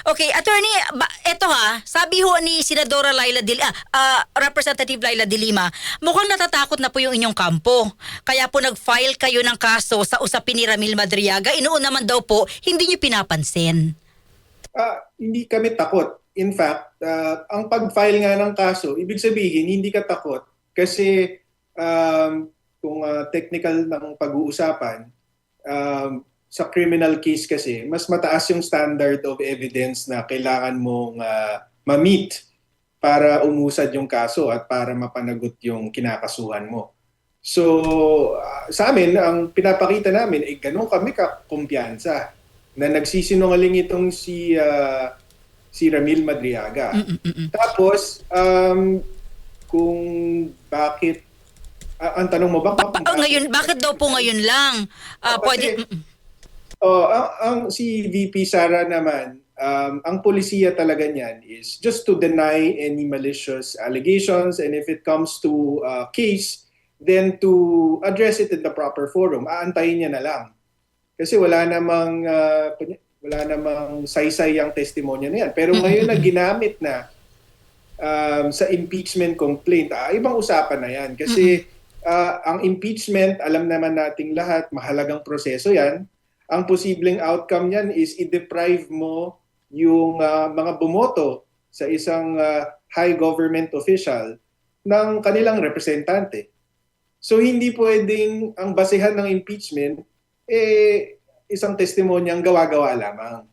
Okay, attorney, eto sabi ho ni Senadora Representative Laila de Lima, mukhang natatakot na po yung inyong kampo. Kaya po nag-file kayo ng kaso sa usapin ni Ramil Madriaga. Inoon naman daw po, hindi niyo pinapansin. Hindi kami takot. In fact, ang pag-file nga ng kaso, ibig sabihin hindi ka takot kasi kung technical ng pag-uusapan, sa criminal case kasi, mas mataas yung standard of evidence na kailangan mong ma-meet para umusad yung kaso at para mapanagot yung kinakasuhan mo. So, sa amin, ang pinapakita namin ay ganun kami kakumpiyansa na nagsisinungaling itong si Ramil Madriaga. Tapos, kung bakit, ang tanong mo ba? Ngayon, bakit daw po ngayon lang? Pwede... ang si VP Sara naman, ang polisiya talaga niyan is just to deny any malicious allegations, and if it comes to case, then to address it in the proper forum. Aantayin niya na lang. Kasi wala namang saysay ang testimonya na yan. Pero ngayon na ginamit na sa impeachment complaint, ibang usapan na yan. Kasi ang impeachment, alam naman nating lahat, mahalagang proseso yan. Ang posibleng outcome niyan is i-deprive mo yung mga bumoto sa isang high government official ng kanilang representante. So hindi pwedeng ang basehan ng impeachment isang testimonyang gawa-gawa lamang.